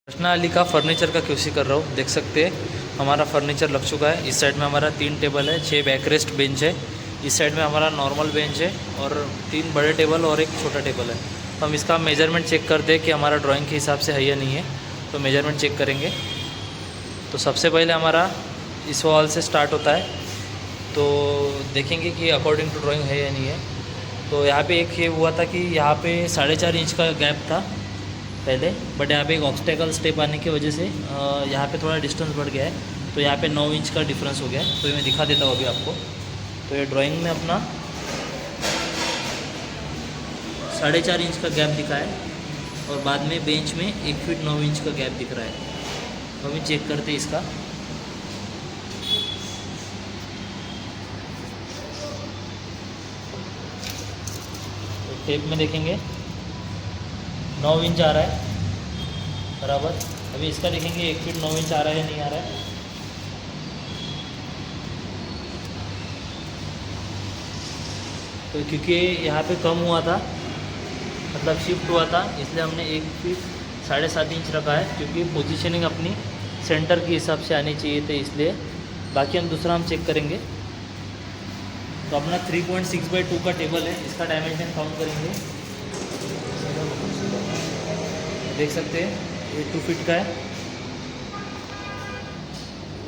रचना अली का फर्नीचर का क्यूसी कर रहा हूँ। देख सकते हैं हमारा फर्नीचर लग चुका है। इस साइड में हमारा 3 टेबल है, 6 बैकरेस्ट बेंच है। इस साइड में हमारा नॉर्मल बेंच है और 3 बड़े टेबल और एक छोटा टेबल है। तो हम इसका मेजरमेंट चेक करते हैं कि हमारा ड्राइंग के हिसाब से है या नहीं है। तो मेजरमेंट चेक करेंगे। तो सबसे पहले हमारा इस वॉल से स्टार्ट होता है, तो देखेंगे कि अकॉर्डिंग टू ड्राइंग है या नहीं है। तो यहाँ पे एक ये हुआ था कि यहाँ पे 4.5 इंच का गैप था पहले, बट यहाँ पे एक ऑब्स्टेकल स्टेप आने की वजह से यहाँ पे थोड़ा डिस्टेंस बढ़ गया है। तो यहाँ पे 9 इंच का डिफरेंस हो गया है। तो ये मैं दिखा देता हूँ अभी आपको। तो ये ड्राइंग में अपना 4.5 इंच का गैप दिखा है और बाद में बेंच में 1 फीट 9 इंच का गैप दिख रहा है। तो अभी चेक करते हैं इसका। तो टेप में देखेंगे 9 इंच आ रहा है बराबर। अभी इसका देखेंगे 1 फीट 9 इंच आ रहा है या नहीं आ रहा है। तो क्योंकि यहाँ पे कम हुआ था, मतलब शिफ्ट हुआ था, इसलिए हमने 1 फीट 7.5 इंच रखा है, क्योंकि पोजीशनिंग अपनी सेंटर के हिसाब से आनी चाहिए थे इसलिए। बाकी हम दूसरा चेक करेंगे। तो अपना 3.6/2 का टेबल है, इसका डायमेंशन काउंट करेंगे। देख सकते हैं ये 2 फीट का है,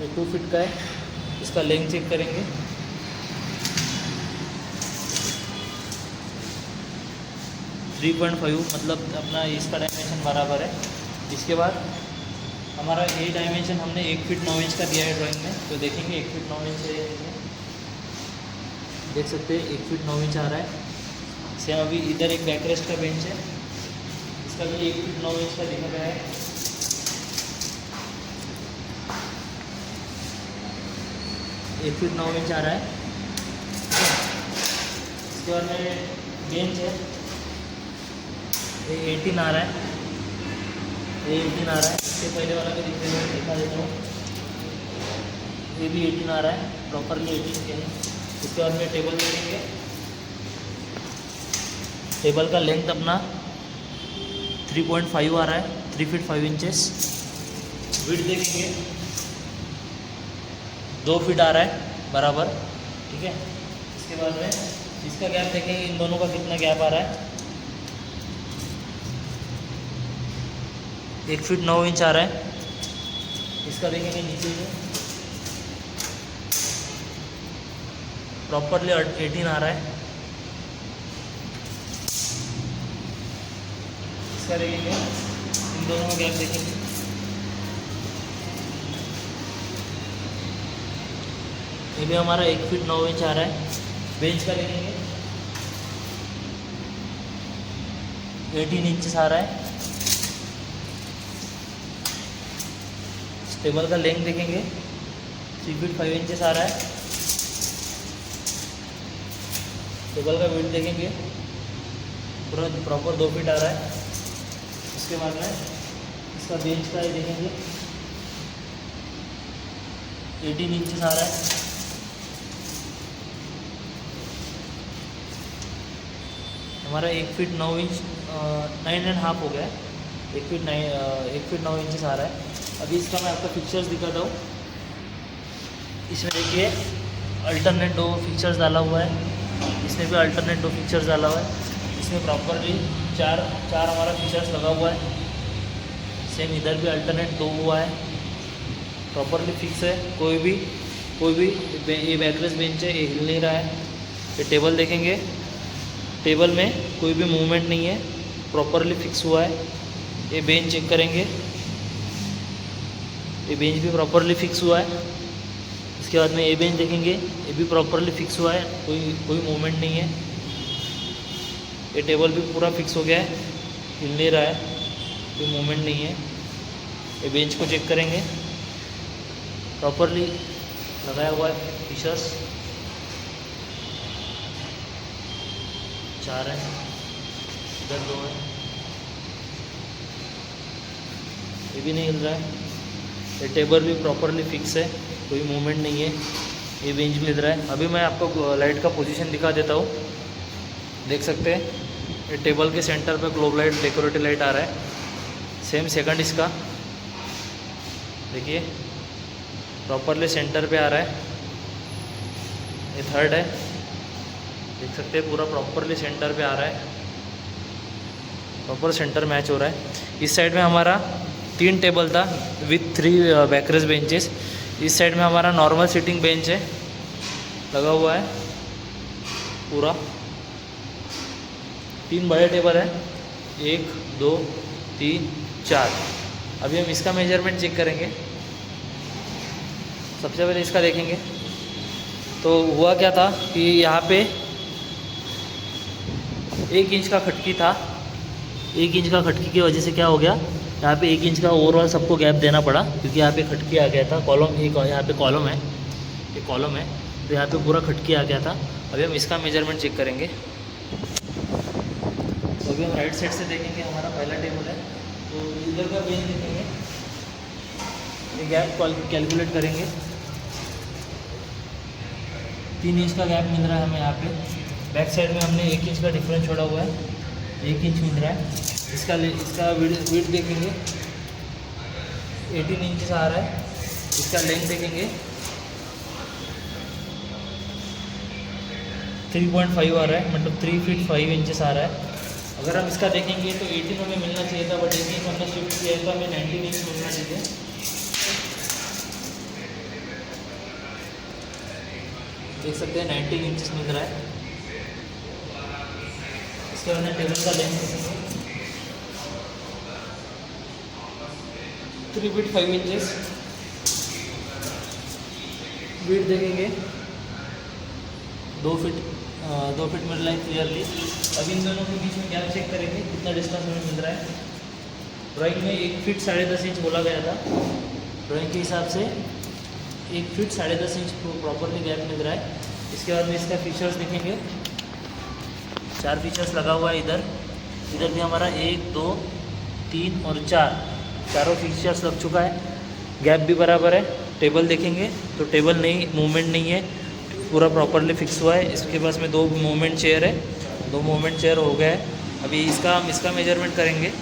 ये 2 फीट का है। इसका लेंथ चेक करेंगे। थ्री 3.5, मतलब अपना इसका डायमेंशन बराबर है। इसके बाद हमारा ये डायमेंशन हमने 1 फीट 9 इंच का दिया है ड्राइंग में। तो देखेंगे 1 फीट 9 इंच है। देख सकते हैं 1 फीट 9 इंच आ रहा है। सेम अभी इधर एक बैकरेस्ट का बेंच है, इसका भी 1 फीट 9 इंच का दिखा गया है। एक फीट 9 इंच आ रहा है। इसके बाद में बेंच है, ये 18 आ रहा है, ये 18 आ रहा है। इससे पहले वाला भी दिखा देता हूँ, ये भी 18 आ रहा है, प्रॉपरली 18 के है। इसके बाद में टेबल देखेंगे। टेबल का लेंथ अपना 3.5 आ रहा है, 3 फीट 5 इंचेस। विड्थ देखेंगे 2 फीट आ रहा है बराबर, ठीक है। इसके बाद में इसका गैप देखेंगे, इन दोनों का कितना गैप आ रहा है। 1 फीट 9 इंच आ रहा है। इसका देखेंगे नीचे से प्रॉपरली 18 आ रहा है। इसका देखेंगे, इन दोनों का गैप देखेंगे, ये भी हमारा 1 फीट 9 इंच आ रहा है। बेंच का देखेंगे 18 इंचेस आ रहा है। टेबल का लेंथ देखेंगे 3 फीट 5 इंचेस आ रहा है। टेबल का वेट देखेंगे पूरा प्रॉपर 2 फीट आ रहा है। उसके बाद में इसका बेंच का ये देखेंगे 18 इंचेस आ रहा है। हमारा 1 फीट 9 इंच 9.5 हो गया है। 1 फीट 9 इंचेस आ रहा है। अभी इसका मैं आपको पिक्चर्स दिखाता हूँ। इसमें देखिए अल्टरनेट 2 फिक्चर्स डाला हुआ है, इसमें भी अल्टरनेट 2 फिक्चर्स डाला हुआ है। इसमें प्रॉपरली चार हमारा फीचर्स लगा हुआ है। सेम इधर भी अल्टरनेट 2 हुआ है, प्रॉपरली फिक्स है। कोई भी ये बैकलेस बेंच है, ये हिल नहीं रहा है। ये टेबल देखेंगे, टेबल में कोई भी मूवमेंट नहीं है, प्रॉपरली फिक्स हुआ है। ये बेंच चेक करेंगे, ये बेंच भी प्रॉपरली फिक्स हुआ है। इसके बाद में ये बेंच देखेंगे, ये भी प्रॉपरली फिक्स हुआ है, कोई मूवमेंट नहीं है। ये टेबल भी पूरा फिक्स हो गया है, हिल नहीं रहा है, कोई मूवमेंट नहीं है। ये बेंच को चेक करेंगे, प्रॉपरली लगाया हुआ है फिशर्स, 4 है, इधर 2 है, ये भी नहीं हिल रहा है। ये टेबल भी प्रॉपरली फिक्स है, कोई मूवमेंट नहीं है। ये बेंच भी हिल रहा है। अभी मैं आपको लाइट का पोजीशन दिखा देता हूँ। देख सकते हैं ये टेबल के सेंटर पे ग्लोब लाइट डेकोरेटिव लाइट आ रहा है। सेम सेकंड इसका देखिए प्रॉपरली सेंटर पे आ रहा है। ये थर्ड है, देख सकते हैं पूरा प्रॉपरली सेंटर पे आ रहा है, प्रॉपर सेंटर मैच हो रहा है। इस साइड में हमारा 3 टेबल था विथ 3 बैकरेस्ट बेंचेस। इस साइड में हमारा नॉर्मल सिटिंग बेंच है लगा हुआ है पूरा। 3 बड़े टेबल है, 1 2 3 4। अभी हम इसका मेजरमेंट चेक करेंगे। सबसे पहले इसका देखेंगे तो हुआ क्या था कि यहाँ पे 1 इंच का खटकी था। 1 इंच का खटकी की वजह से क्या हो गया, यहाँ पे 1 इंच का ओवरऑल सबको गैप देना पड़ा, क्योंकि यहाँ पे खटकी आ गया था। कॉलम यहाँ पे कॉलम है, ये कॉलम है, तो यहाँ पे पूरा खटकी आ गया था। अभी हम इसका मेजरमेंट चेक करेंगे। तो अभी हम राइट साइड से देखेंगे, हमारा पहला टेबल है, तो इधर का बेंच देखेंगे, ये गैप कैलकुलेट करेंगे। 3 इंच का गैप मिल रहा है हमें यहाँ पे। बैक साइड में हमने 1 इंच का डिफरेंस छोड़ा हुआ है, 1 इंच मिल रहा है। इसका विड्थ देखेंगे 18 इंच आ रहा है। इसका लेंथ देखेंगे 3.5 आ रहा है, मतलब 3 फीट 5 इंचेस आ रहा है। अगर हम इसका देखेंगे तो 18 हमें मिलना चाहिए था, बट 18 हमने शिफ्ट किया था, हमें 19 इंच मिलना चाहिए। देख सकते हैं 19 इंचेस मिल रहा है। इसके बाद टेबल का लेंथ देखेंगे 3 फीट 5 इंचेस। विड्थ देखेंगे 2 फीट मिल रहा है क्लियरली। अब इन दोनों के बीच में गैप चेक करेंगे कितना डिस्टेंस हमें मिल रहा है। ड्राइंग में 1 फीट 10.5 इंच बोला गया था, ड्राइंग के हिसाब से 1 फीट 10.5 इंच प्रॉपरली गैप मिल रहा है। इसके बाद में इसका फीचर्स देखेंगे, 4 फीचर्स लगा हुआ है इधर भी हमारा 1 2 3 और 4, चारों फीचर्स लग चुका है। गैप भी बराबर है। टेबल देखेंगे तो टेबल नहीं, मूवमेंट नहीं है, पूरा प्रॉपरली फिक्स हुआ है। इसके पास में 2 मूवमेंट चेयर है, 2 मूवमेंट चेयर हो गया है। अभी हम इसका मेजरमेंट करेंगे।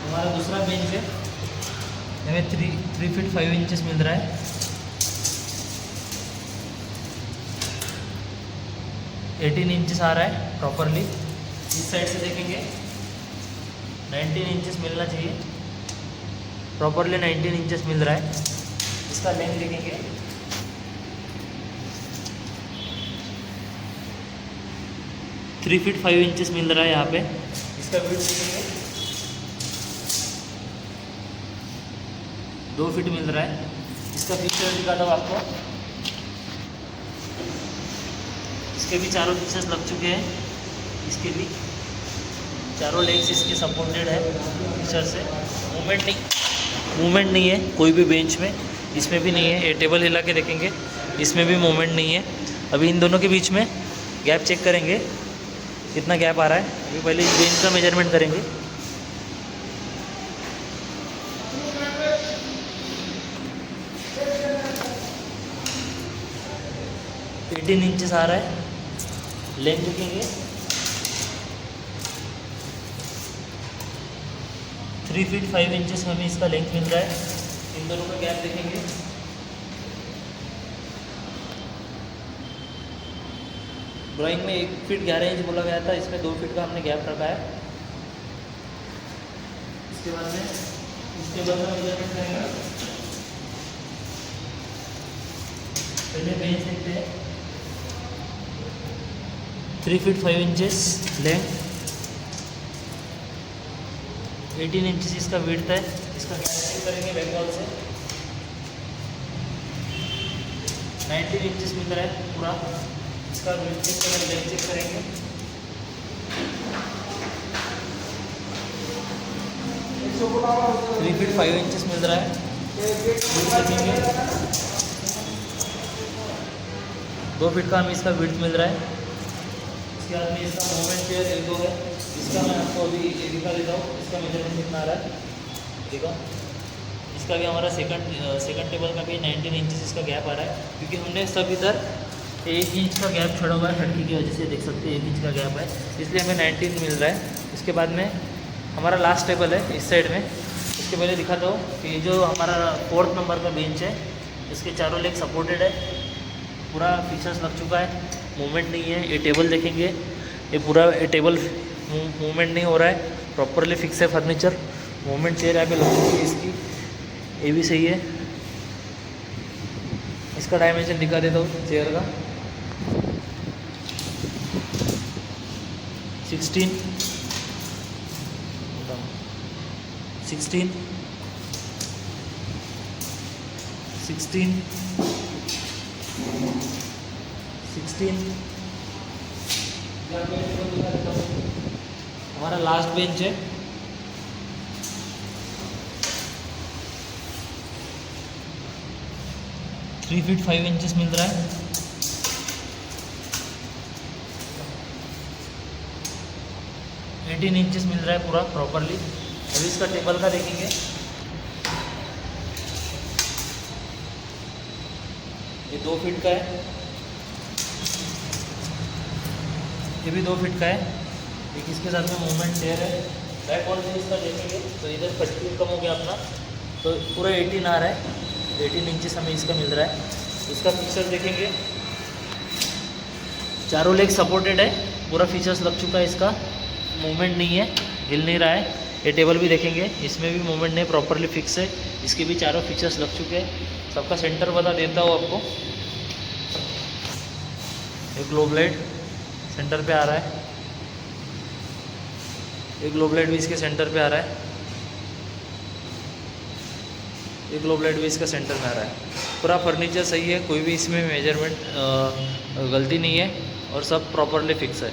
हमारा दूसरा बेंच है, हमें 3 फीट 5 इंचेस मिल रहा है। 18 इंचेस आ रहा है प्रॉपरली। इस साइड से देखेंगे 19 इंचेस मिलना चाहिए, प्रॉपरली 19 इंचेस मिल रहा है। इसका लेंथ देखेंगे 3 फीट 5 इंचेस मिल रहा है यहाँ पे। इसका विड्थ देखेंगे 2 फीट मिल रहा है। इसका फीचर दिखाता हूँ आपको, इसके भी चारों फीचर्स लग चुके हैं। इसके भी चारों लेग्स इसके सपोर्टेड है फीचर से। मूवमेंट नहीं है कोई भी बेंच में, इसमें भी नहीं है। ये टेबल हिला के देखेंगे, इसमें भी मूवमेंट नहीं है। अभी इन दोनों के बीच में गैप चेक करेंगे कितना गैप आ रहा है। अभी पहले इस बेंच का मेजरमेंट करेंगे। एटीन इंचेस आ रहा है। लेंथ देखेंगे 3 फीट 5 इंचेस हमें इसका लेंथ मिल रहा है। इन दोनों का गैप देखेंगे ड्राइंग में 1 फीट 11 इंच बोला गया था, इसमें 2 फीट का हमने गैप रखा है। इसके बाद में इसके बाद में मेजरमेंट करेंगे। पहले बेंच देखते हैं 3 फीट 5 इंचेस लेंथ, 18 इंचेस इसका विड्थ है। इसका गैप चेक करेंगे बैक वॉल से 19 इंचेस मिल रहा है पूरा। इसका विड्थ चेक करेंगे, लेंथ चेक करेंगे 3 फीट 5 इंचेस मिल रहा है। विड्थ देखेंगे 2 फीट का हमें इसका विड्थ मिल रहा है। इसके बाद में इसका मूवमेंट चेयर 1 2 है। इसका मैं आपको अभी ये दिखा देता हूँ, इसका मेजरमेंट कितना आ रहा है देखो। इसका भी हमारा सेकंड टेबल का भी 19 इंचेस इसका गैप आ रहा है, क्योंकि हमने सब इधर 1 इंच का गैप छोड़ा हुआ है खिड़की की वजह से, देख सकते हैं 1 इंच का गैप है, इसलिए हमें 19 मिल रहा है। इसके बाद में हमारा लास्ट टेबल है इस साइड में। इसके पहले दिखाता हूँ कि ये जो हमारा 4th नंबर का बेंच है, इसके चारों लेग सपोर्टेड है, पूरा फीचर्स लग चुका है, मूवमेंट नहीं है। ये टेबल देखेंगे, ये पूरा ये टेबल मूवमेंट नहीं हो रहा है, प्रॉपरली फिक्स है फर्नीचर। मूवमेंट चेयर यहाँ पे लग चुकी है इसकी, ये भी सही है। इसका डायमेंशन दिखा देता हूँ चेयर का, 16 16 16 16। हमारा लास्ट बेंच है, थ्री फीट 5 इंचेस मिल रहा है। एटीन इंचेस मिल रहा है पूरा प्रॉपरली। अभी इसका टेबल का देखेंगे, ये 2 फीट का है, ये भी 2 फीट का है। एक इसके साथ में मूवमेंट चेयर है। बैक वॉल से इसका देखेंगे तो इधर 30 कम हो गया अपना, तो पूरा 18 आ रहा है, 18 इंचेस हमें इसका मिल रहा है। इसका फीचर देखेंगे, चारों लेग सपोर्टेड है, पूरा फीचर्स लग चुका है इसका, मूवमेंट नहीं है, हिल नहीं रहा है। ये टेबल भी देखेंगे, इसमें भी मूवमेंट नहीं, प्रॉपरली फिक्स है। इसके भी चारों फीचर्स लग चुके हैं। सबका सेंटर बता देता हूँ आपको, एक ग्लोब लाइट सेंटर पे आ रहा है, एक ग्लोब लाइट भी इसके सेंटर पे आ रहा है, एक ग्लोब लाइट भी इसका सेंटर में आ रहा है। पूरा फर्नीचर सही है, कोई भी इसमें मेजरमेंट गलती नहीं है और सब प्रॉपरली फिक्स है।